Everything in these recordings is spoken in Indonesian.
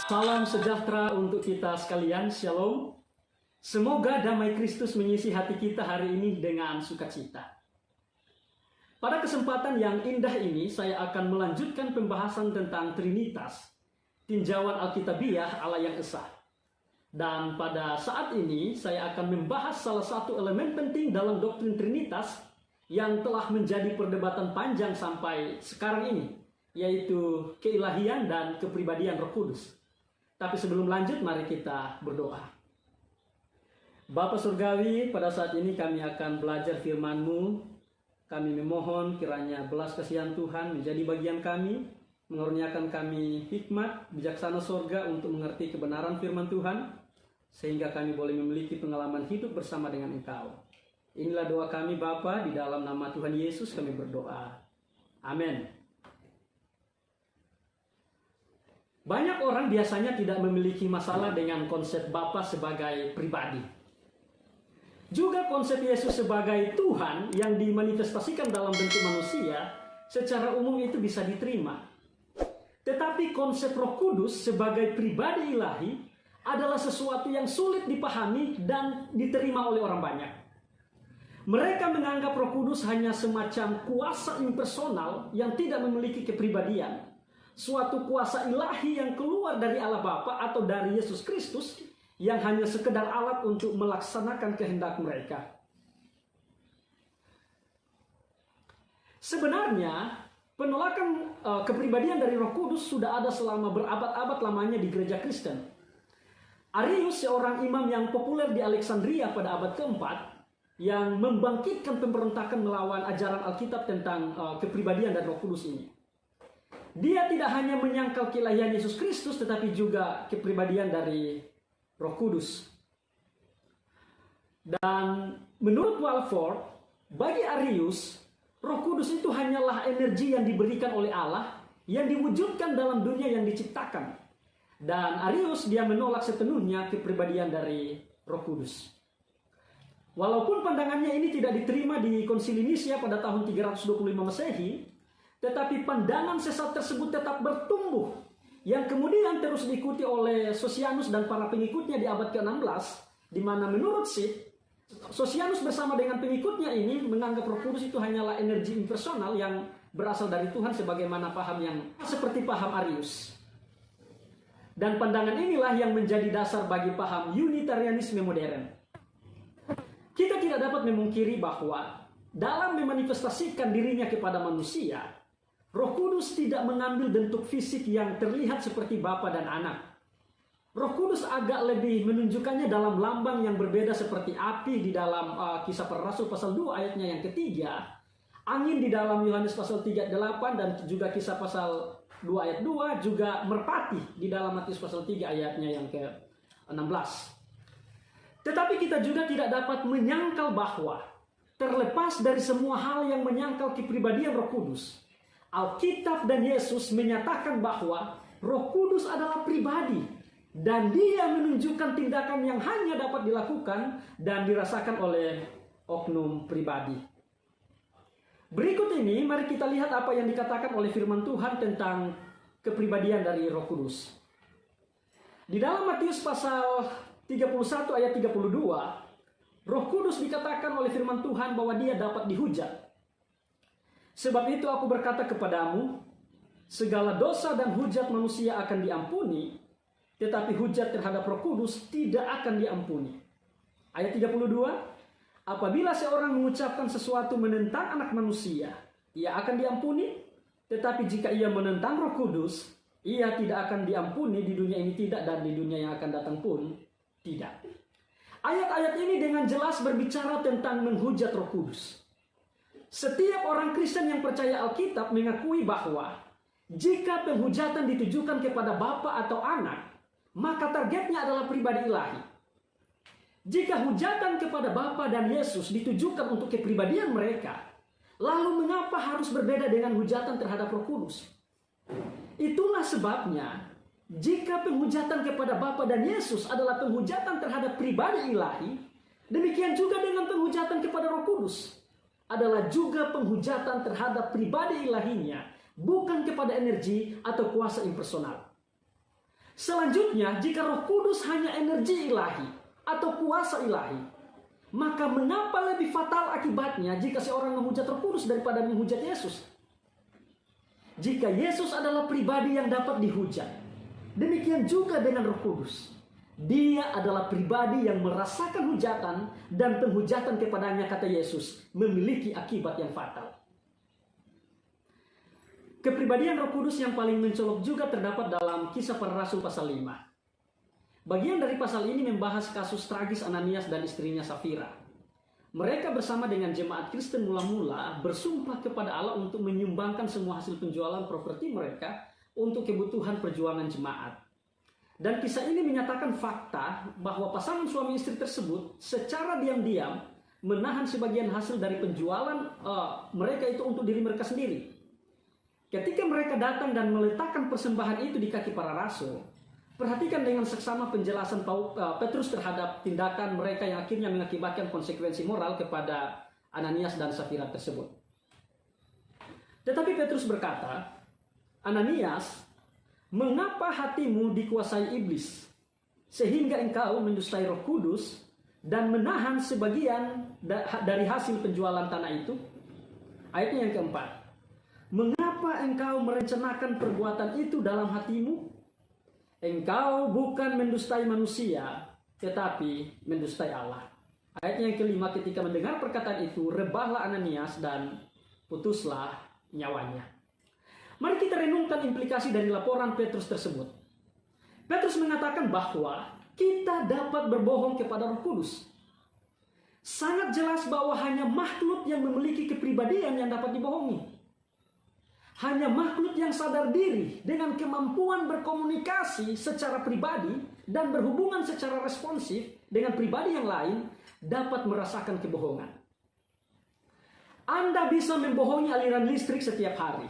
Salam sejahtera untuk kita sekalian, Shalom. Semoga damai Kristus mengisi hati kita hari ini dengan sukacita. Pada kesempatan yang indah ini, saya akan melanjutkan pembahasan tentang Trinitas, tinjauan Alkitabiah Allah yang Esa. Dan pada saat ini, saya akan membahas salah satu elemen penting dalam doktrin Trinitas yang telah menjadi perdebatan panjang sampai sekarang ini, yaitu keilahian dan kepribadian Roh Kudus. Tapi sebelum lanjut, mari kita berdoa. Bapa Surgawi, pada saat ini kami akan belajar firman-Mu. Kami memohon kiranya belas kasihan Tuhan menjadi bagian kami, mengaruniakan kami hikmat, bijaksana surga untuk mengerti kebenaran firman Tuhan, sehingga kami boleh memiliki pengalaman hidup bersama dengan Engkau. Inilah doa kami Bapa, di dalam nama Tuhan Yesus kami berdoa. Amin. Banyak orang biasanya tidak memiliki masalah dengan konsep Bapa sebagai pribadi. Juga konsep Yesus sebagai Tuhan yang dimanifestasikan dalam bentuk manusia secara umum itu bisa diterima. Tetapi konsep Roh Kudus sebagai pribadi ilahi adalah sesuatu yang sulit dipahami dan diterima oleh orang banyak. Mereka menganggap Roh Kudus hanya semacam kuasa impersonal yang tidak memiliki kepribadian. Suatu kuasa ilahi yang keluar dari Allah Bapa atau dari Yesus Kristus yang hanya sekedar alat untuk melaksanakan kehendak mereka. Sebenarnya, penolakan kepribadian dari Roh Kudus sudah ada selama berabad-abad lamanya di gereja Kristen. Arius, seorang imam yang populer di Alexandria pada abad keempat, yang membangkitkan pemberontakan melawan ajaran Alkitab tentang kepribadian dan Roh Kudus ini. Dia tidak hanya menyangkal keilahian Yesus Kristus, tetapi juga kepribadian dari Roh Kudus. Dan menurut Walford, bagi Arius, Roh Kudus itu hanyalah energi yang diberikan oleh Allah, yang diwujudkan dalam dunia yang diciptakan. Dan Arius, dia menolak sepenuhnya kepribadian dari Roh Kudus. Walaupun pandangannya ini tidak diterima di Konsili Nisia pada tahun 325 Masehi, tetapi pandangan sesat tersebut tetap bertumbuh, yang kemudian terus diikuti oleh Sosianus dan para pengikutnya di abad ke-16, di mana menurut Sosianus bersama dengan pengikutnya ini menganggap Roh Kudus itu hanyalah energi impersonal yang berasal dari Tuhan, sebagaimana paham yang seperti paham Arius. Dan pandangan inilah yang menjadi dasar bagi paham Unitarianisme modern. Kita tidak dapat memungkiri bahwa dalam memanifestasikan dirinya kepada manusia, Roh Kudus tidak mengambil bentuk fisik yang terlihat seperti Bapa dan Anak. Roh Kudus agak lebih menunjukkannya dalam lambang yang berbeda seperti api di dalam Kisah Para Rasul pasal 2 ayatnya yang ketiga, angin di dalam Yohanes pasal 3 ayat 8, dan juga Kisah pasal 2 ayat 2, juga merpati di dalam Matius pasal 3 ayatnya yang ke-16. Tetapi kita juga tidak dapat menyangkal bahwa terlepas dari semua hal yang menyangkal kepribadian Roh Kudus, Alkitab dan Yesus menyatakan bahwa Roh Kudus adalah pribadi dan Dia menunjukkan tindakan yang hanya dapat dilakukan dan dirasakan oleh oknum pribadi. Berikut ini mari kita lihat apa yang dikatakan oleh firman Tuhan tentang kepribadian dari Roh Kudus. Di dalam Matius pasal 31 ayat 32, Roh Kudus dikatakan oleh firman Tuhan bahwa Dia dapat dihujat. Sebab itu aku berkata kepadamu, segala dosa dan hujat manusia akan diampuni, tetapi hujat terhadap Roh Kudus tidak akan diampuni. Ayat 32, apabila seorang mengucapkan sesuatu menentang anak manusia, ia akan diampuni, tetapi jika ia menentang Roh Kudus, ia tidak akan diampuni, di dunia ini tidak, dan di dunia yang akan datang pun tidak. Ayat-ayat ini dengan jelas berbicara tentang menghujat Roh Kudus. Setiap orang Kristen yang percaya Alkitab mengakui bahwa jika penghujatan ditujukan kepada Bapa atau Anak, maka targetnya adalah pribadi ilahi. Jika hujatan kepada Bapa dan Yesus ditujukan untuk kepribadian mereka, lalu mengapa harus berbeda dengan hujatan terhadap Roh Kudus? Itulah sebabnya, jika penghujatan kepada Bapa dan Yesus adalah penghujatan terhadap pribadi ilahi, demikian juga dengan penghujatan kepada Roh Kudus adalah juga penghujatan terhadap pribadi ilahinya, bukan kepada energi atau kuasa impersonal. Selanjutnya, jika Roh Kudus hanya energi ilahi atau kuasa ilahi, maka mengapa lebih fatal akibatnya jika seorang menghujat Roh Kudus daripada menghujat Yesus? Jika Yesus adalah pribadi yang dapat dihujat, demikian juga dengan Roh Kudus. Dia adalah pribadi yang merasakan hujatan, dan penghujatan kepadanya, kata Yesus, memiliki akibat yang fatal. Kepribadian Roh Kudus yang paling mencolok juga terdapat dalam Kisah Para Rasul pasal 5. Bagian dari pasal ini membahas kasus tragis Ananias dan istrinya Safira. Mereka bersama dengan jemaat Kristen mula-mula bersumpah kepada Allah untuk menyumbangkan semua hasil penjualan properti mereka untuk kebutuhan perjuangan jemaat. Dan kisah ini menyatakan fakta bahwa pasangan suami istri tersebut secara diam-diam menahan sebagian hasil dari penjualan mereka itu untuk diri mereka sendiri. Ketika mereka datang dan meletakkan persembahan itu di kaki para rasul, perhatikan dengan seksama penjelasan Petrus terhadap tindakan mereka yang akhirnya mengakibatkan konsekuensi moral kepada Ananias dan Safira tersebut. Tetapi Petrus berkata, "Ananias, mengapa hatimu dikuasai iblis, sehingga engkau mendustai Roh Kudus dan menahan sebagian dari hasil penjualan tanah itu?" Ayatnya yang keempat, "Mengapa engkau merencanakan perbuatan itu dalam hatimu? Engkau bukan mendustai manusia, tetapi mendustai Allah." Ayatnya yang kelima, ketika mendengar perkataan itu, rebahlah Ananias dan putuslah nyawanya. Mari kita renungkan implikasi dari laporan Petrus tersebut. Petrus mengatakan bahwa kita dapat berbohong kepada Roh Kudus. Sangat jelas bahwa hanya makhluk yang memiliki kepribadian yang dapat dibohongi. Hanya makhluk yang sadar diri dengan kemampuan berkomunikasi secara pribadi dan berhubungan secara responsif dengan pribadi yang lain dapat merasakan kebohongan. Anda bisa membohongi aliran listrik setiap hari,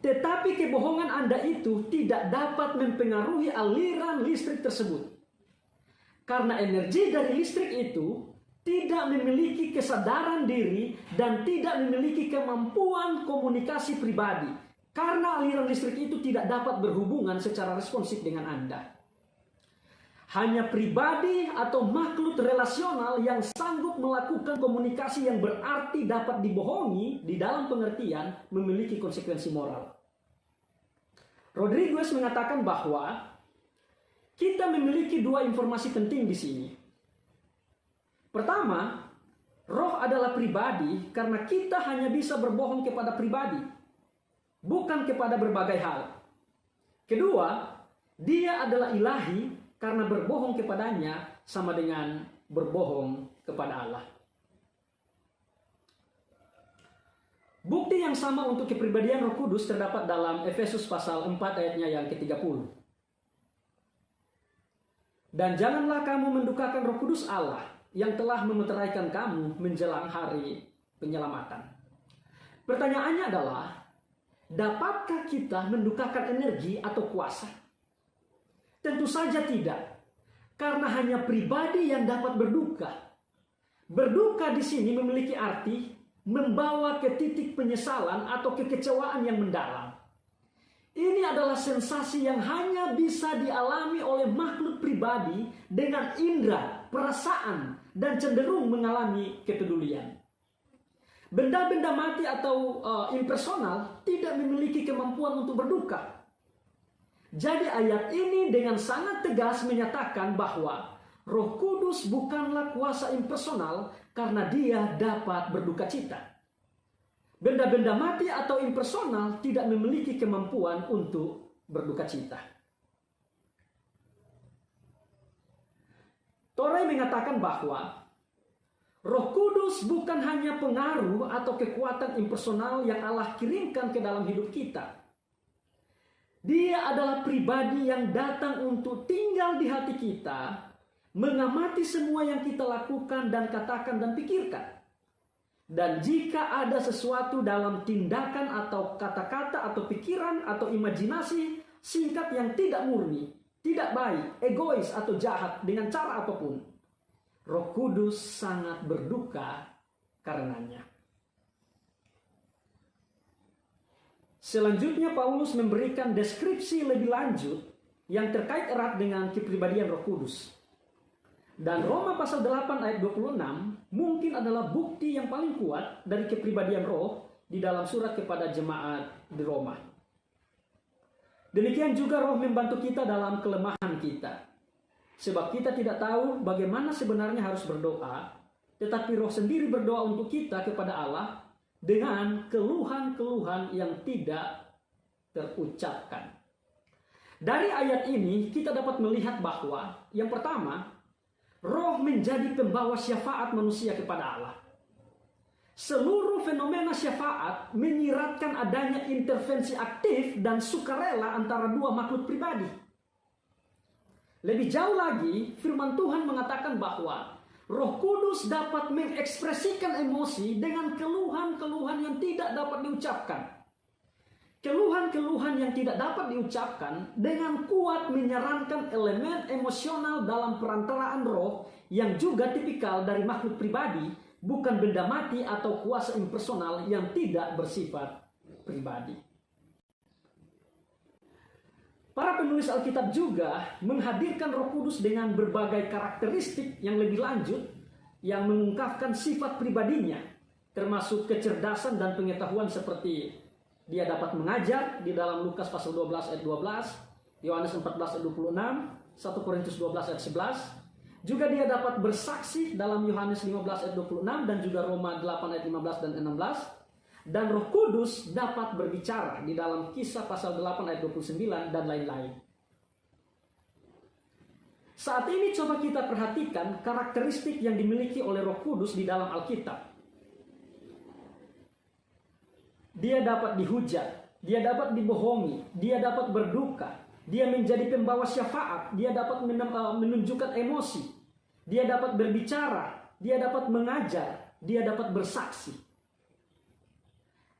tetapi kebohongan Anda itu tidak dapat mempengaruhi aliran listrik tersebut. Karena energi dari listrik itu tidak memiliki kesadaran diri dan tidak memiliki kemampuan komunikasi pribadi. Karena aliran listrik itu tidak dapat berhubungan secara responsif dengan Anda. Hanya pribadi atau makhluk relasional yang sanggup melakukan komunikasi yang berarti dapat dibohongi di dalam pengertian memiliki konsekuensi moral. Rodriguez mengatakan bahwa kita memiliki dua informasi penting di sini. Pertama, roh adalah pribadi karena kita hanya bisa berbohong kepada pribadi, bukan kepada berbagai hal. Kedua, dia adalah ilahi karena berbohong kepadanya sama dengan berbohong kepada Allah. Bukti yang sama untuk kepribadian Roh Kudus terdapat dalam Efesus pasal 4 ayatnya yang ke-30. "Dan janganlah kamu mendukakan Roh Kudus Allah yang telah memeteraikan kamu menjelang hari penyelamatan." Pertanyaannya adalah, dapatkah kita mendukakan energi atau kuasa? Tentu saja tidak, karena hanya pribadi yang dapat berduka. Berduka di sini memiliki arti membawa ke titik penyesalan atau kekecewaan yang mendalam. Ini adalah sensasi yang hanya bisa dialami oleh makhluk pribadi dengan indera, perasaan, dan cenderung mengalami kepedulian. Benda-benda mati atau impersonal tidak memiliki kemampuan untuk berduka. Jadi ayat ini dengan sangat tegas menyatakan bahwa Roh Kudus bukanlah kuasa impersonal karena dia dapat berduka cita. Benda-benda mati atau impersonal tidak memiliki kemampuan untuk berduka cita. Torrey mengatakan bahwa Roh Kudus bukan hanya pengaruh atau kekuatan impersonal yang Allah kirimkan ke dalam hidup kita. Dia adalah pribadi yang datang untuk tinggal di hati kita, mengamati semua yang kita lakukan dan katakan dan pikirkan. Dan jika ada sesuatu dalam tindakan atau kata-kata atau pikiran atau imajinasi singkat yang tidak murni, tidak baik, egois atau jahat dengan cara apapun, Roh Kudus sangat berduka karenanya. Selanjutnya Paulus memberikan deskripsi lebih lanjut yang terkait erat dengan kepribadian Roh Kudus. Dan Roma pasal 8 ayat 26 mungkin adalah bukti yang paling kuat dari kepribadian Roh di dalam surat kepada jemaat di Roma. Demikian juga Roh membantu kita dalam kelemahan kita. Sebab kita tidak tahu bagaimana sebenarnya harus berdoa, tetapi Roh sendiri berdoa untuk kita kepada Allah dengan keluhan-keluhan yang tidak terucapkan. Dari ayat ini kita dapat melihat bahwa yang pertama, Roh menjadi pembawa syafaat manusia kepada Allah. Seluruh fenomena syafaat menyiratkan adanya intervensi aktif dan sukarela antara dua makhluk pribadi. Lebih jauh lagi, firman Tuhan mengatakan bahwa Roh Kudus dapat mengekspresikan emosi dengan keluhan-keluhan yang tidak dapat diucapkan. Keluhan-keluhan yang tidak dapat diucapkan dengan kuat menyarankan elemen emosional dalam perantaraan roh yang juga tipikal dari makhluk pribadi, bukan benda mati atau kuasa impersonal yang tidak bersifat pribadi. Para penulis Alkitab juga menghadirkan Roh Kudus dengan berbagai karakteristik yang lebih lanjut yang mengungkapkan sifat pribadinya, termasuk kecerdasan dan pengetahuan seperti dia dapat mengajar di dalam Lukas pasal 12 ayat 12, Yohanes 14 ayat 26, 1 Korintus 12 ayat 11. Juga dia dapat bersaksi dalam Yohanes 15 ayat 26 dan juga Roma 8 ayat 15 dan 16. Dan Roh Kudus dapat berbicara di dalam Kisah pasal 8 ayat 29 dan lain-lain. Saat ini coba kita perhatikan karakteristik yang dimiliki oleh Roh Kudus di dalam Alkitab. Dia dapat dihujat, dia dapat dibohongi, dia dapat berduka, dia menjadi pembawa syafaat, dia dapat menunjukkan emosi, dia dapat berbicara, dia dapat mengajar, dia dapat bersaksi.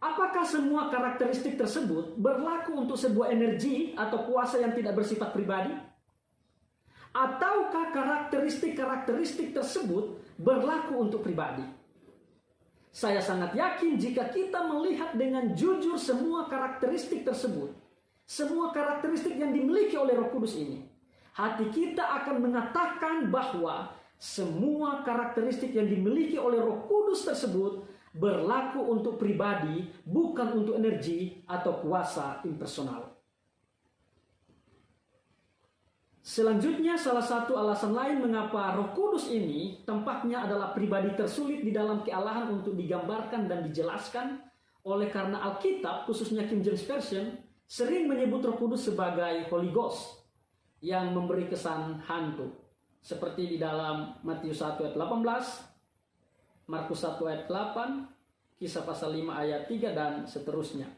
Apakah semua karakteristik tersebut berlaku untuk sebuah energi atau kuasa yang tidak bersifat pribadi? Ataukah karakteristik-karakteristik tersebut berlaku untuk pribadi? Saya sangat yakin jika kita melihat dengan jujur semua karakteristik tersebut, semua karakteristik yang dimiliki oleh Roh Kudus ini, hati kita akan mengatakan bahwa semua karakteristik yang dimiliki oleh Roh Kudus tersebut berlaku untuk pribadi, bukan untuk energi atau kuasa impersonal. Selanjutnya, salah satu alasan lain mengapa Roh Kudus ini tampaknya adalah pribadi tersulit di dalam kealahan untuk digambarkan dan dijelaskan, oleh karena Alkitab, khususnya King James Version, sering menyebut Roh Kudus sebagai Holy Ghost yang memberi kesan hantu. Seperti di dalam Matius 1 ayat 18, Markus 1 ayat 8, Kisah pasal 5 ayat 3, dan seterusnya.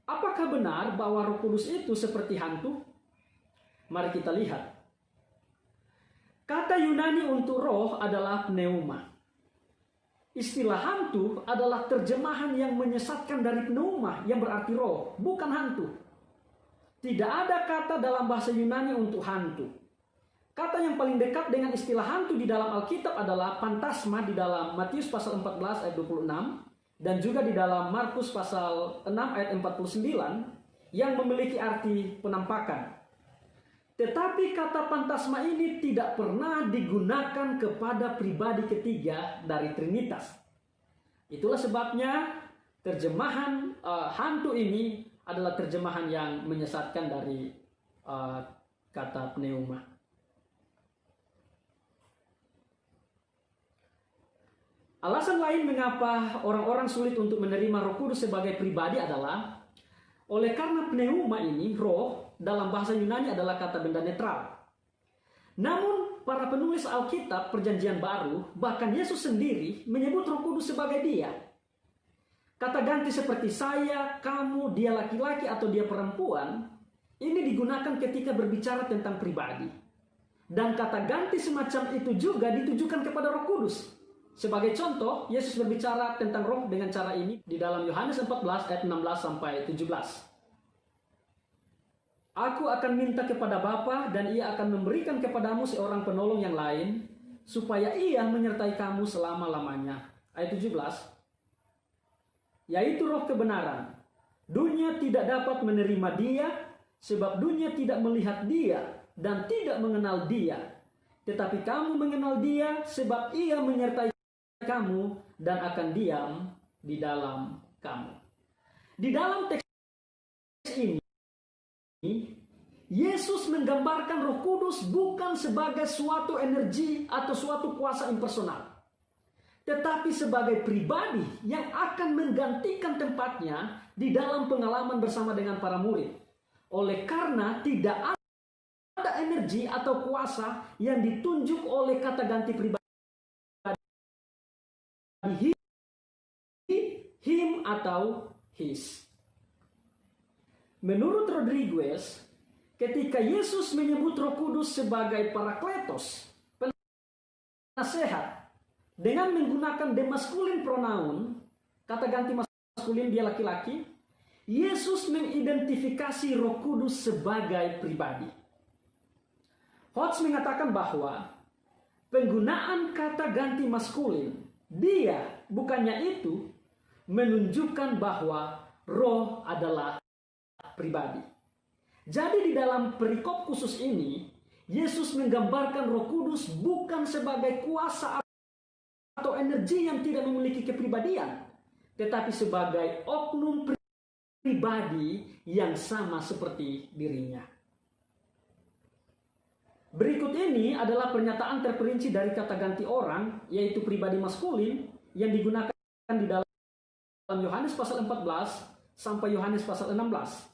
Apakah benar bahwa Roh Kudus itu seperti hantu? Mari kita lihat. Kata Yunani untuk roh adalah pneuma. Istilah hantu adalah terjemahan yang menyesatkan dari pneuma yang berarti roh, bukan hantu. Tidak ada kata dalam bahasa Yunani untuk hantu. Kata yang paling dekat dengan istilah hantu di dalam Alkitab adalah fantasma di dalam Matius pasal 14 ayat 26 dan juga di dalam Markus pasal 6 ayat 49 yang memiliki arti penampakan. Tetapi kata fantasma ini tidak pernah digunakan kepada pribadi ketiga dari Trinitas. Itulah sebabnya terjemahan hantu ini adalah terjemahan yang menyesatkan dari kata pneuma. Alasan lain mengapa orang-orang sulit untuk menerima Roh Kudus sebagai pribadi adalah oleh karena pneuma ini, roh, dalam bahasa Yunani adalah kata benda netral. Namun, para penulis Alkitab Perjanjian Baru, bahkan Yesus sendiri menyebut Roh Kudus sebagai dia. Kata ganti seperti saya, kamu, dia laki-laki atau dia perempuan, ini digunakan ketika berbicara tentang pribadi. Dan kata ganti semacam itu juga ditujukan kepada Roh Kudus. Sebagai contoh, Yesus berbicara tentang roh dengan cara ini di dalam Yohanes 14 ayat 16 sampai 17. Aku akan minta kepada Bapa dan ia akan memberikan kepadamu seorang penolong yang lain supaya ia menyertai kamu selama-lamanya. Ayat 17. Yaitu roh kebenaran. Dunia tidak dapat menerima dia sebab dunia tidak melihat Dia dan tidak mengenal Dia. Tetapi kamu mengenal Dia, sebab Ia menyertai kamu dan akan diam di dalam kamu. Di dalam teks ini, Yesus menggambarkan Roh Kudus bukan sebagai suatu energi atau suatu kuasa impersonal, tetapi sebagai pribadi yang akan menggantikan tempatnya di dalam pengalaman bersama dengan para murid. Oleh karena tidak ada energi atau kuasa yang ditunjuk oleh kata ganti pribadi he, him atau his. Menurut Rodriguez, ketika Yesus menyebut Roh Kudus sebagai Parakletos, penasehat, dengan menggunakan the masculine pronoun, kata ganti maskulin dia laki-laki, Yesus mengidentifikasi Roh Kudus sebagai pribadi. Hodge mengatakan bahwa penggunaan kata ganti maskulin, dia, bukannya itu, menunjukkan bahwa roh adalah pribadi. Jadi di dalam perikop khusus ini, Yesus menggambarkan Roh Kudus bukan sebagai kuasa atau energi yang tidak memiliki kepribadian, tetapi sebagai oknum pribadi yang sama seperti dirinya. Berikut ini adalah pernyataan terperinci dari kata ganti orang, yaitu pribadi maskulin, yang digunakan di dalam Yohanes pasal 14 sampai Yohanes pasal 16.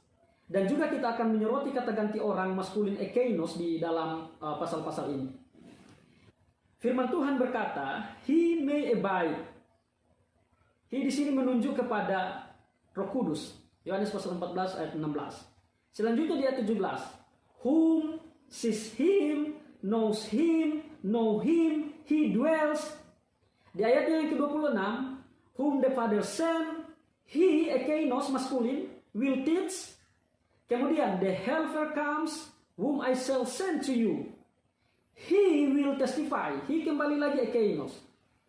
Dan juga kita akan menyoroti kata ganti orang maskulin ekeinos di dalam pasal-pasal ini. Firman Tuhan berkata, He may abide. He di sini menunjuk kepada Roh Kudus. Yohanes pasal 14 ayat 16. Selanjutnya di ayat 17. Whom sees him, knows him, know him, he dwells. Di ayatnya yang ke-26, whom the Father sent, he, ekeinos, maskulin, will teach. Kemudian, the helper comes, whom I shall send to you. He will testify. He kembali lagi ekeinos.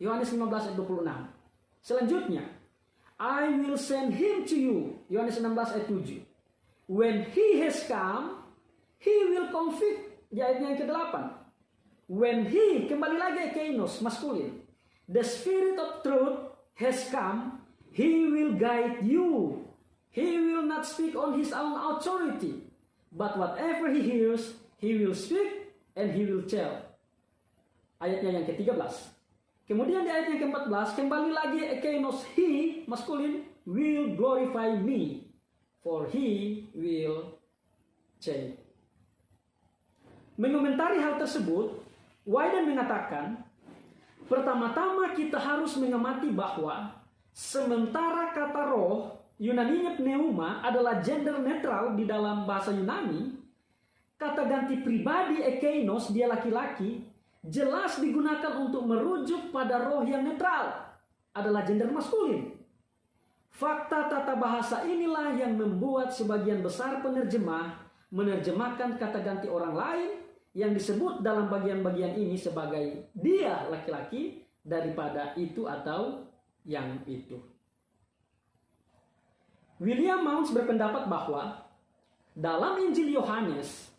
Yohanes 15 ayat 26. Selanjutnya, I will send him to you. Yohanes 16 ayat 7. When he has come, he will convict. Di ayatnya yang ke-8. When he, kembali lagi ekeinos, maskulin. The Spirit of truth has come, he will guide you. He will not speak on his own authority, but whatever he hears, he will speak and he will tell. Ayatnya yang ke-13. Kemudian di ayat yang ke-14, kembali lagi ekeinos, he, maskulin, will glorify me, for he will change. Mengomentari hal tersebut, Wyden mengatakan, pertama-tama kita harus mengamati bahwa sementara kata roh, Yunaninya pneuma, adalah gender netral di dalam bahasa Yunani, kata ganti pribadi ekeinos, dia laki-laki, jelas digunakan untuk merujuk pada roh yang netral, adalah gender maskulin. Fakta tata bahasa inilah yang membuat sebagian besar penerjemah menerjemahkan kata ganti orang lain yang disebut dalam bagian-bagian ini sebagai dia laki-laki daripada itu atau yang itu. William Mounce berpendapat bahwa dalam Injil Yohanes,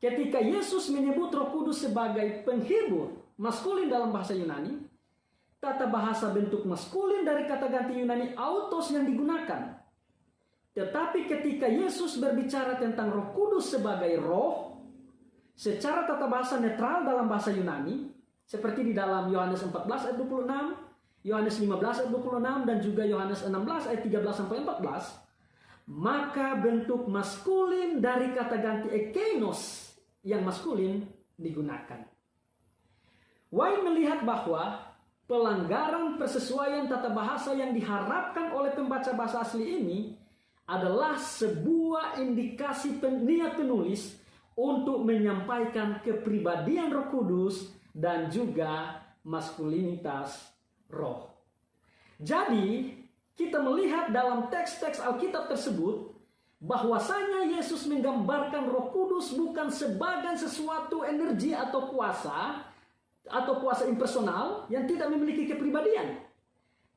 ketika Yesus menyebut Roh Kudus sebagai penghibur maskulin dalam bahasa Yunani, tata bahasa bentuk maskulin dari kata ganti Yunani autos yang digunakan. Tetapi ketika Yesus berbicara tentang Roh Kudus sebagai roh, secara tata bahasa netral dalam bahasa Yunani, seperti di dalam Yohanes 14 ayat 26, Yohanes 15 ayat 26, dan juga Yohanes 16 ayat 13 sampai 14, maka bentuk maskulin dari kata ganti ekeinos yang maskulin digunakan. White melihat bahwa pelanggaran persesuaian tata bahasa yang diharapkan oleh pembaca bahasa asli ini adalah sebuah indikasi niat penulis untuk menyampaikan kepribadian Roh Kudus dan juga maskulinitas roh. Jadi, kita melihat dalam teks-teks Alkitab tersebut bahwasanya Yesus menggambarkan Roh Kudus bukan sebagai sesuatu energi atau kuasa impersonal yang tidak memiliki kepribadian,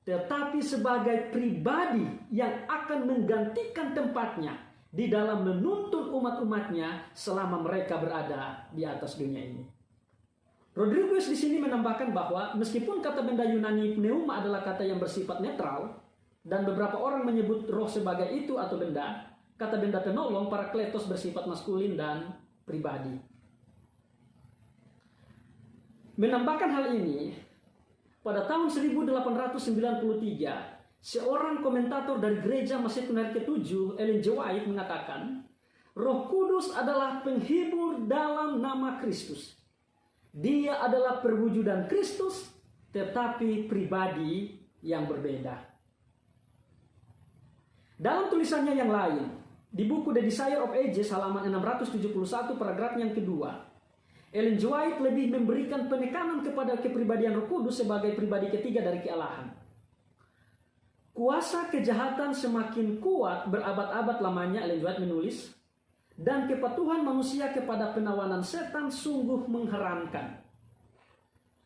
tetapi sebagai pribadi yang akan menggantikan tempatnya di dalam menuntun umat-umatnya selama mereka berada di atas dunia ini. Rodriguez di sini menambahkan bahwa meskipun kata benda Yunani pneuma adalah kata yang bersifat netral dan beberapa orang menyebut roh sebagai itu atau benda, kata benda penolong parakletos bersifat maskulin dan pribadi. Menambahkan hal ini, pada tahun 1893 seorang komentator dari gereja Masedonia ke-7, Ellen G. White, mengatakan, Roh Kudus adalah penghibur dalam nama Kristus. Dia adalah perwujudan Kristus, tetapi pribadi yang berbeda. Dalam tulisannya yang lain, di buku The Desire of Ages halaman 671 paragraf yang kedua, Ellen G. White lebih memberikan penekanan kepada kepribadian Roh Kudus sebagai pribadi ketiga dari kealahan. Kuasa kejahatan semakin kuat berabad-abad lamanya, Ellen G. White menulis, dan kepatuhan manusia kepada penawanan setan sungguh mengherankan.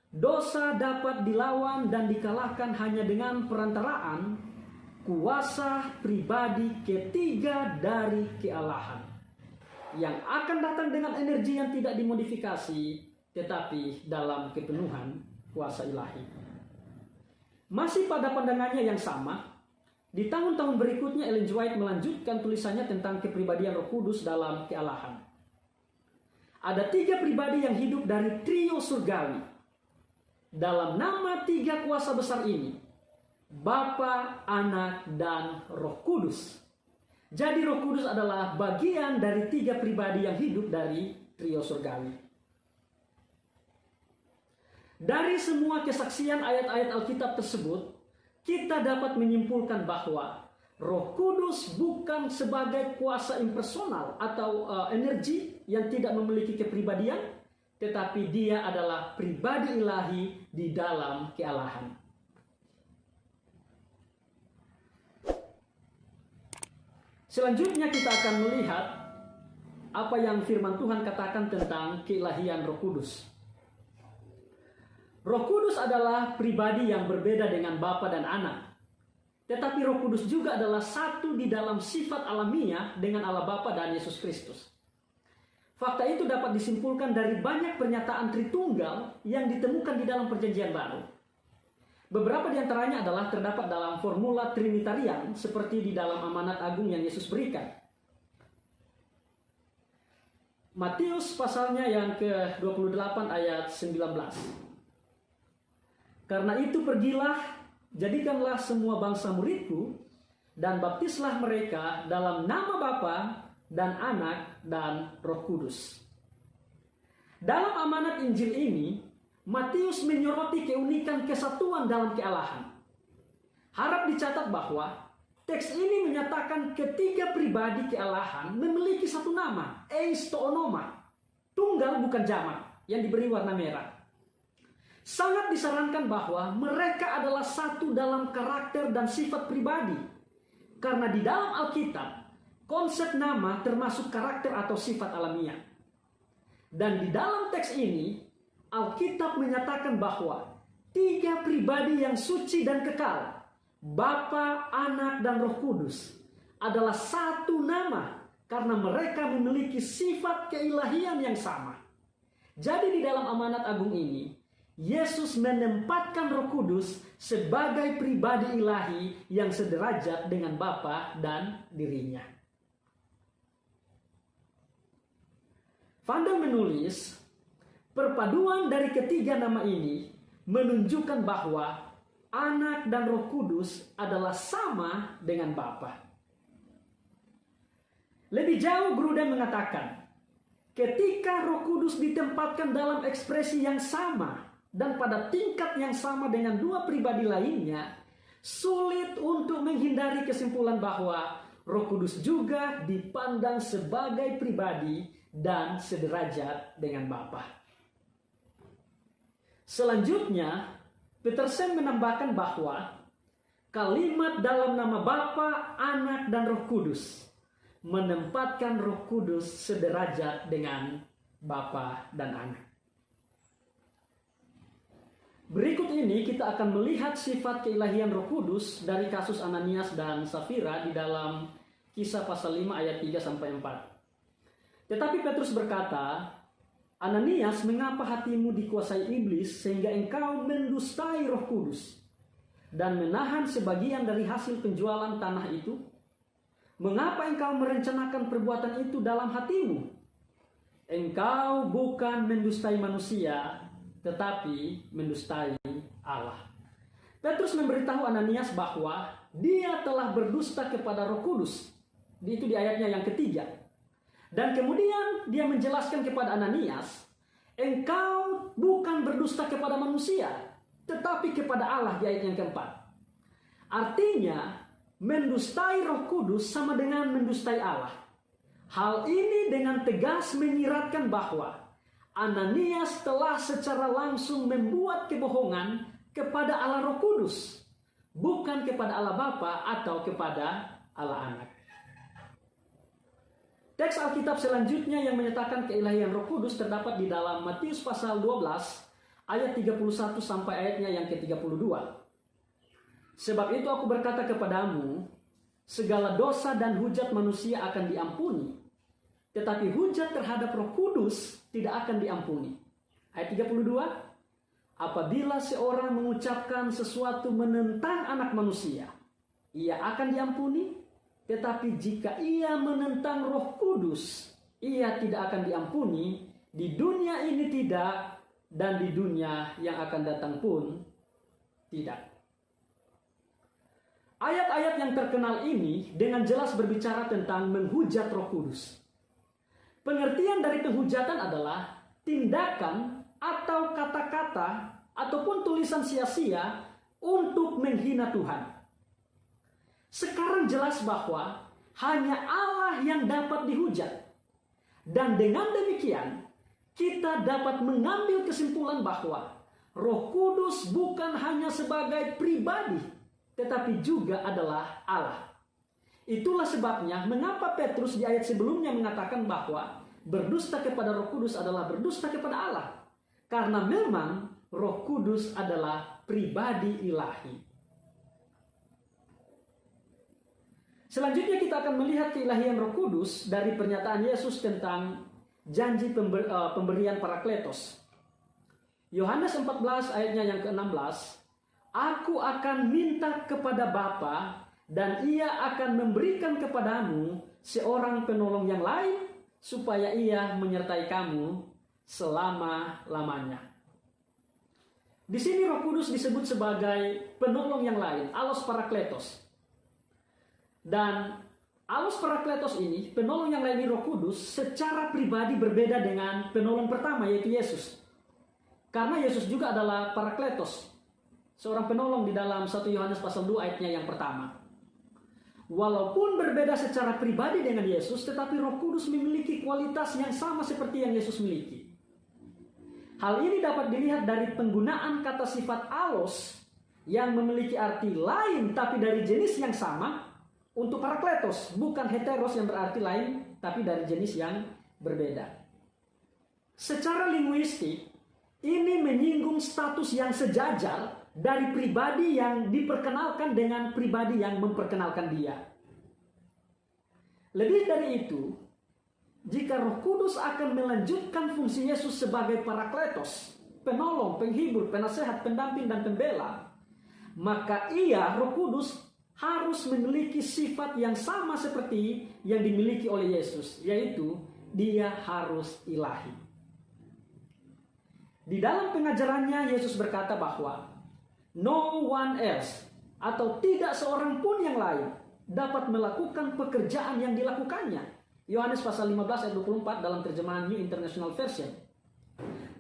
Dosa dapat dilawan dan dikalahkan hanya dengan perantaraan kuasa pribadi ketiga dari kealahan, yang akan datang dengan energi yang tidak dimodifikasi, tetapi dalam kepenuhan kuasa ilahi. Masih pada pandangannya yang sama, di tahun-tahun berikutnya Ellen G. White melanjutkan tulisannya tentang kepribadian Roh Kudus dalam kealahan. Ada 3 pribadi yang hidup dari trio surgawi dalam nama 3 kuasa besar ini, Bapa, Anak, dan Roh Kudus. Jadi Roh Kudus adalah bagian dari 3 pribadi yang hidup dari trio surgawi. Dari semua kesaksian ayat-ayat Alkitab tersebut, kita dapat menyimpulkan bahwa Roh Kudus bukan sebagai kuasa impersonal atau energi yang tidak memiliki kepribadian, tetapi dia adalah pribadi ilahi di dalam kealahan. Selanjutnya kita akan melihat apa yang firman Tuhan katakan tentang keilahian Roh Kudus. Roh Kudus adalah pribadi yang berbeda dengan Bapa dan Anak. Tetapi Roh Kudus juga adalah satu di dalam sifat alamiah dengan Allah Bapa dan Yesus Kristus. Fakta itu dapat disimpulkan dari banyak pernyataan Tritunggal yang ditemukan di dalam Perjanjian Baru. Beberapa di antaranya adalah terdapat dalam formula Trinitarian seperti di dalam amanat agung yang Yesus berikan. Matius pasalnya yang ke-28 ayat 19. Karena itu pergilah, jadikanlah semua bangsa muridku, dan baptislah mereka dalam nama Bapa dan Anak dan Roh Kudus. Dalam amanat Injil ini, Matius menyoroti keunikan kesatuan dalam kealahan. Harap dicatat bahwa teks ini menyatakan ketiga pribadi kealahan memiliki satu nama, eis to onoma, tunggal bukan jamak, yang diberi warna merah. Sangat disarankan bahwa mereka adalah satu dalam karakter dan sifat pribadi. Karena di dalam Alkitab, konsep nama termasuk karakter atau sifat alamiah. Dan di dalam teks ini, Alkitab menyatakan bahwa 3 pribadi yang suci dan kekal, Bapa, Anak, dan Roh Kudus, adalah satu nama karena mereka memiliki sifat keilahian yang sama. Jadi di dalam amanat agung ini, Yesus menempatkan Roh Kudus sebagai pribadi ilahi yang sederajat dengan Bapa dan dirinya. Van Dam menulis, perpaduan dari ketiga nama ini menunjukkan bahwa Anak dan Roh Kudus adalah sama dengan Bapa. Lebih jauh, Grudem mengatakan, ketika Roh Kudus ditempatkan dalam ekspresi yang sama dan pada tingkat yang sama dengan 2 pribadi lainnya, sulit untuk menghindari kesimpulan bahwa Roh Kudus juga dipandang sebagai pribadi dan sederajat dengan Bapa. Selanjutnya, Petersen menambahkan bahwa kalimat dalam nama Bapa, Anak, dan Roh Kudus menempatkan Roh Kudus sederajat dengan Bapa dan Anak. Berikut ini kita akan melihat sifat keilahian Roh Kudus dari kasus Ananias dan Safira di dalam Kisah pasal 5 ayat 3 sampai 4. Tetapi Petrus berkata, Ananias, mengapa hatimu dikuasai iblis sehingga engkau mendustai Roh Kudus dan menahan sebagian dari hasil penjualan tanah itu? Mengapa engkau merencanakan perbuatan itu dalam hatimu? Engkau bukan mendustai manusia, tetapi mendustai Allah. Petrus memberitahu Ananias bahwa dia telah berdusta kepada Roh Kudus. Itu di ayatnya yang ketiga. Dan kemudian dia menjelaskan kepada Ananias, engkau bukan berdusta kepada manusia, tetapi kepada Allah di ayat yang keempat. Artinya, mendustai Roh Kudus sama dengan mendustai Allah. Hal ini dengan tegas menyiratkan bahwa Ananias telah secara langsung membuat kebohongan kepada Allah Roh Kudus, bukan kepada Allah Bapa atau kepada Allah Anak. Teks Alkitab selanjutnya yang menyatakan keilahian Roh Kudus terdapat di dalam Matius pasal 12 ayat 31 sampai ayatnya yang ke-32. Sebab itu aku berkata kepadamu, segala dosa dan hujat manusia akan diampuni, tetapi hujat terhadap Roh Kudus tidak akan diampuni. Ayat 32, apabila seorang mengucapkan sesuatu menentang anak manusia, ia akan diampuni, tetapi jika ia menentang Roh Kudus, ia tidak akan diampuni, di dunia ini tidak, dan di dunia yang akan datang pun tidak. Ayat-ayat yang terkenal ini dengan jelas berbicara tentang menghujat Roh Kudus. Pengertian dari penghujatan adalah tindakan atau kata-kata ataupun tulisan sia-sia untuk menghina Tuhan. Sekarang jelas bahwa hanya Allah yang dapat dihujat. Dan dengan demikian, kita dapat mengambil kesimpulan bahwa Roh Kudus bukan hanya sebagai pribadi, tetapi juga adalah Allah. Itulah sebabnya mengapa Petrus di ayat sebelumnya mengatakan bahwa berdusta kepada Roh Kudus adalah berdusta kepada Allah. Karena memang Roh Kudus adalah pribadi ilahi. Selanjutnya kita akan melihat keilahian Roh Kudus dari pernyataan Yesus tentang janji pemberian Parakletos. Yohanes 14 ayatnya yang ke-16, aku akan minta kepada Bapa dan ia akan memberikan kepadamu seorang penolong yang lain supaya ia menyertai kamu selama-lamanya. Di sini Roh Kudus disebut sebagai penolong yang lain, Allos Parakletos. Dan Allos Parakletos ini, penolong yang lain Roh Kudus, secara pribadi berbeda dengan penolong pertama yaitu Yesus. Karena Yesus juga adalah Parakletos, seorang penolong di dalam 1 Yohanes pasal 2 ayatnya yang pertama. Walaupun berbeda secara pribadi dengan Yesus, tetapi Roh Kudus memiliki kualitas yang sama seperti yang Yesus miliki. Hal ini dapat dilihat dari penggunaan kata sifat allos yang memiliki arti lain tapi dari jenis yang sama untuk Parakletos, bukan heteros yang berarti lain tapi dari jenis yang berbeda. Secara linguistik, ini menyinggung status yang sejajar dari pribadi yang diperkenalkan dengan pribadi yang memperkenalkan dia. Lebih dari itu, jika Roh Kudus akan melanjutkan fungsi Yesus sebagai Parakletos, penolong, penghibur, penasehat, pendamping, dan pembela, maka Roh Kudus harus memiliki sifat yang sama seperti yang dimiliki oleh Yesus, yaitu dia harus ilahi. Di dalam pengajarannya, Yesus berkata bahwa no one else, atau tidak seorang pun yang lain, dapat melakukan pekerjaan yang dilakukannya. Yohanes pasal 15 ayat 24 dalam terjemahan New International Version.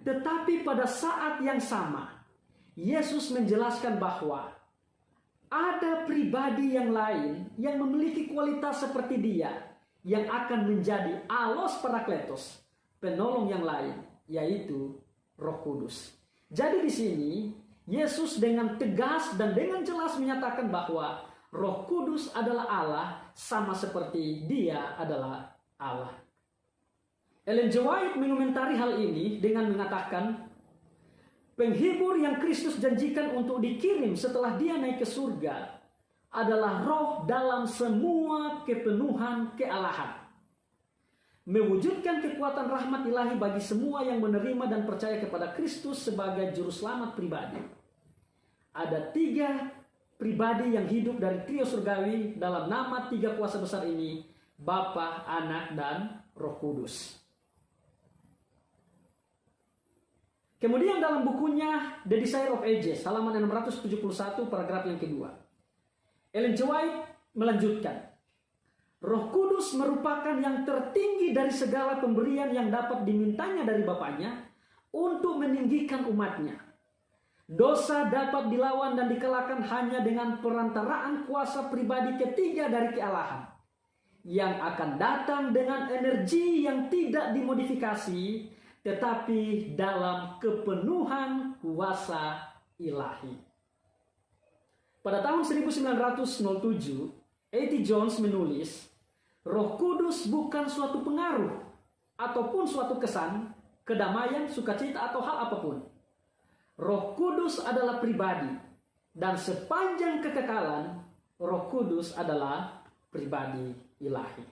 Tetapi pada saat yang sama, Yesus menjelaskan bahwa ada pribadi yang lain yang memiliki kualitas seperti dia, yang akan menjadi Allos Parakletos, penolong yang lain, yaitu Roh Kudus. Jadi di sini Yesus dengan tegas dan dengan jelas menyatakan bahwa Roh Kudus adalah Allah sama seperti dia adalah Allah. Ellen G. White mengomentari hal ini dengan mengatakan, penghibur yang Kristus janjikan untuk dikirim setelah dia naik ke surga adalah roh dalam semua kepenuhan kealahan, mewujudkan kekuatan rahmat ilahi bagi semua yang menerima dan percaya kepada Kristus sebagai juru selamat pribadi. Ada 3 pribadi yang hidup dari trio surgawi dalam nama 3 kuasa besar ini, Bapa, Anak, dan Roh Kudus. Kemudian dalam bukunya The Desire of Ages, halaman 671, paragraf yang kedua, Ellen G. White melanjutkan, Roh Kudus merupakan yang tertinggi dari segala pemberian yang dapat dimintanya dari Bapaknya untuk meninggikan umatnya. Dosa dapat dilawan dan dikalahkan hanya dengan perantaraan kuasa pribadi ketiga dari kealahan, yang akan datang dengan energi yang tidak dimodifikasi, tetapi dalam kepenuhan kuasa ilahi. Pada tahun 1907, A.T. Jones menulis, Roh Kudus bukan suatu pengaruh ataupun suatu kesan, kedamaian, sukacita, atau hal apapun. Roh Kudus adalah pribadi, dan sepanjang kekekalan, Roh Kudus adalah pribadi ilahi.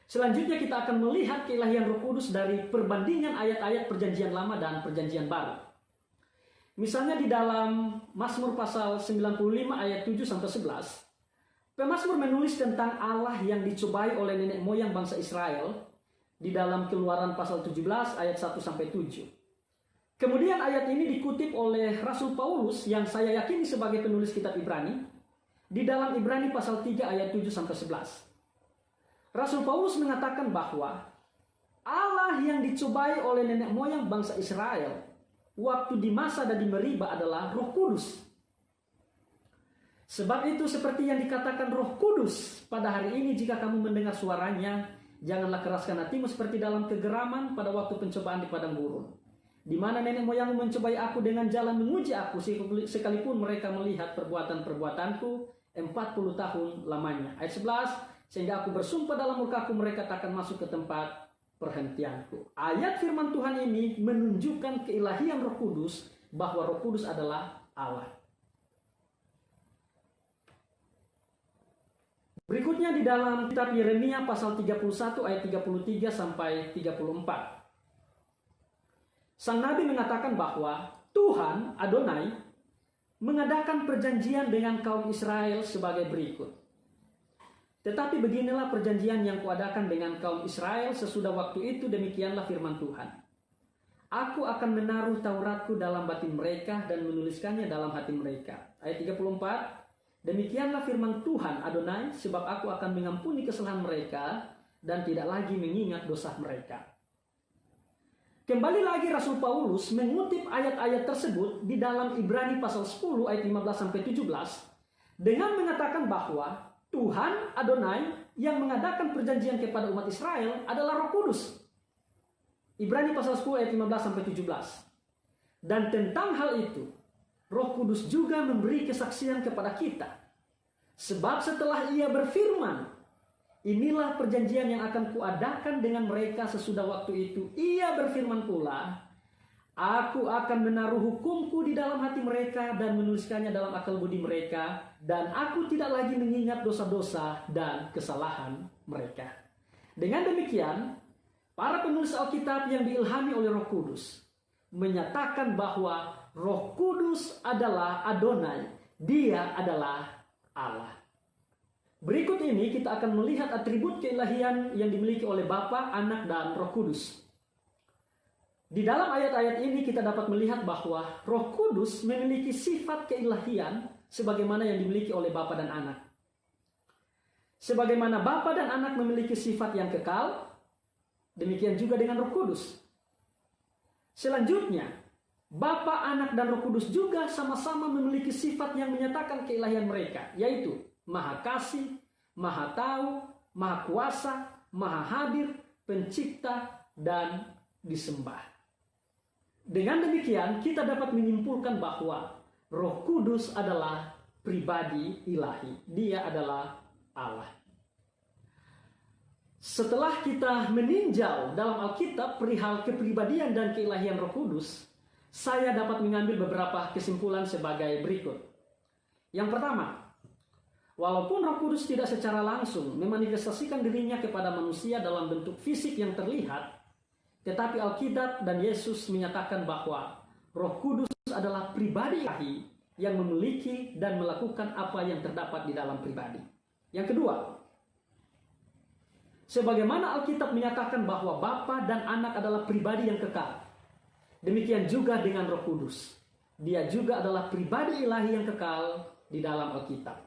Selanjutnya kita akan melihat keilahian Roh Kudus dari perbandingan ayat-ayat Perjanjian Lama dan Perjanjian Baru. Misalnya di dalam Mazmur pasal 95 ayat 7-11, pemazmur menulis tentang Allah yang dicobai oleh nenek moyang bangsa Israel di dalam Keluaran pasal 17 ayat 1-7. Kemudian ayat ini dikutip oleh Rasul Paulus yang saya yakini sebagai penulis kitab Ibrani di dalam Ibrani pasal 3 ayat 7-11. Rasul Paulus mengatakan bahwa Allah yang dicobai oleh nenek moyang bangsa Israel waktu di Masa dan di Meriba adalah Roh Kudus. Sebab itu seperti yang dikatakan Roh Kudus pada hari ini, jika kamu mendengar suaranya, janganlah keraskan hatimu seperti dalam kegeraman pada waktu pencobaan di padang gurun, di mana nenek moyangmu mencobai aku dengan jalan menguji aku, sekalipun mereka melihat perbuatan-perbuatanku 40 tahun lamanya. Ayat 11, sehingga aku bersumpah dalam murkaku mereka takkan masuk ke tempat perhentianku. Ayat firman Tuhan ini menunjukkan keilahian Roh Kudus, bahwa Roh Kudus adalah Allah. Berikutnya di dalam kitab Yeremia pasal 31 ayat 33-34. Sang Nabi mengatakan bahwa Tuhan, Adonai, mengadakan perjanjian dengan kaum Israel sebagai berikut. Tetapi beginilah perjanjian yang kuadakan dengan kaum Israel sesudah waktu itu, demikianlah firman Tuhan. Aku akan menaruh Tauratku dalam batin mereka dan menuliskannya dalam hati mereka. Ayat 34, demikianlah firman Tuhan Adonai, sebab aku akan mengampuni kesalahan mereka dan tidak lagi mengingat dosa mereka. Kembali lagi Rasul Paulus mengutip ayat-ayat tersebut di dalam Ibrani pasal 10 ayat 15-17 dengan mengatakan bahwa Tuhan Adonai yang mengadakan perjanjian kepada umat Israel adalah Roh Kudus. Ibrani pasal 10 ayat 15-17. Dan tentang hal itu, Roh Kudus juga memberi kesaksian kepada kita. Sebab setelah ia berfirman, inilah perjanjian yang akan kuadakan dengan mereka sesudah waktu itu. Ia berfirman pula, aku akan menaruh hukumku di dalam hati mereka dan menuliskannya dalam akal budi mereka, dan aku tidak lagi mengingat dosa-dosa dan kesalahan mereka. Dengan demikian, para penulis Alkitab yang diilhami oleh Roh Kudus menyatakan bahwa Roh Kudus adalah Adonai, Dia adalah Allah. Berikut ini kita akan melihat atribut keilahian yang dimiliki oleh Bapa, Anak, dan Roh Kudus. Di dalam ayat-ayat ini kita dapat melihat bahwa Roh Kudus memiliki sifat keilahian sebagaimana yang dimiliki oleh Bapa dan Anak. Sebagaimana Bapa dan Anak memiliki sifat yang kekal, demikian juga dengan Roh Kudus. Selanjutnya, Bapa, Anak, dan Roh Kudus juga sama-sama memiliki sifat yang menyatakan keilahian mereka, yaitu Maha Kasih, Maha Tahu, Maha Kuasa, Maha Hadir, Pencipta, dan disembah. Dengan demikian, kita dapat menyimpulkan bahwa Roh Kudus adalah pribadi ilahi. Dia adalah Allah. Setelah kita meninjau dalam Alkitab perihal kepribadian dan keilahian Roh Kudus, saya dapat mengambil beberapa kesimpulan sebagai berikut. Yang pertama, Walaupun Roh Kudus tidak secara langsung memanifestasikan dirinya kepada manusia dalam bentuk fisik yang terlihat, tetapi Alkitab dan Yesus menyatakan bahwa Roh Kudus adalah pribadi ilahi yang memiliki dan melakukan apa yang terdapat di dalam pribadi. Yang kedua, sebagaimana Alkitab menyatakan bahwa Bapa dan Anak adalah pribadi yang kekal, demikian juga dengan Roh Kudus. Dia juga adalah pribadi ilahi yang kekal di dalam Alkitab.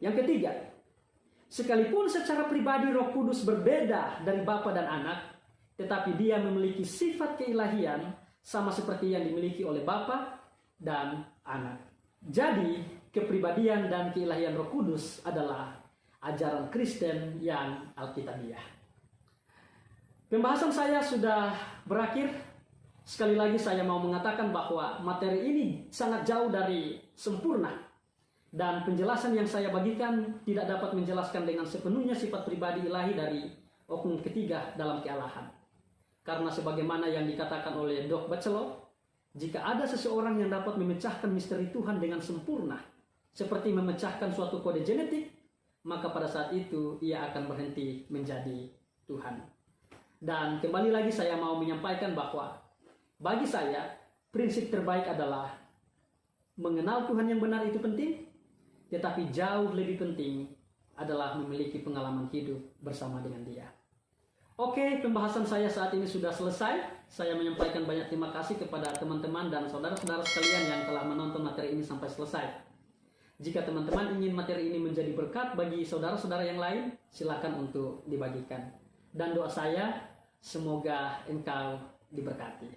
Yang ketiga, sekalipun secara pribadi Roh Kudus berbeda dari Bapa dan Anak, tetapi dia memiliki sifat keilahian sama seperti yang dimiliki oleh Bapa dan Anak. Jadi, kepribadian dan keilahian Roh Kudus adalah ajaran Kristen yang alkitabiah. Pembahasan saya sudah berakhir. Sekali lagi saya mau mengatakan bahwa materi ini sangat jauh dari sempurna. Dan penjelasan yang saya bagikan tidak dapat menjelaskan dengan sepenuhnya sifat pribadi ilahi dari oknum ketiga dalam kealahan. Karena sebagaimana yang dikatakan oleh Doug Batchelor, jika ada seseorang yang dapat memecahkan misteri Tuhan dengan sempurna, seperti memecahkan suatu kode genetik, maka pada saat itu ia akan berhenti menjadi Tuhan. Dan kembali lagi saya mau menyampaikan bahwa bagi saya, prinsip terbaik adalah mengenal Tuhan yang benar itu penting, tetapi jauh lebih penting adalah memiliki pengalaman hidup bersama dengan Dia. Oke, pembahasan saya saat ini sudah selesai. Saya menyampaikan banyak terima kasih kepada teman-teman dan saudara-saudara sekalian yang telah menonton materi ini sampai selesai. Jika teman-teman ingin materi ini menjadi berkat bagi saudara-saudara yang lain, silakan untuk dibagikan. Dan doa saya, semoga engkau diberkati.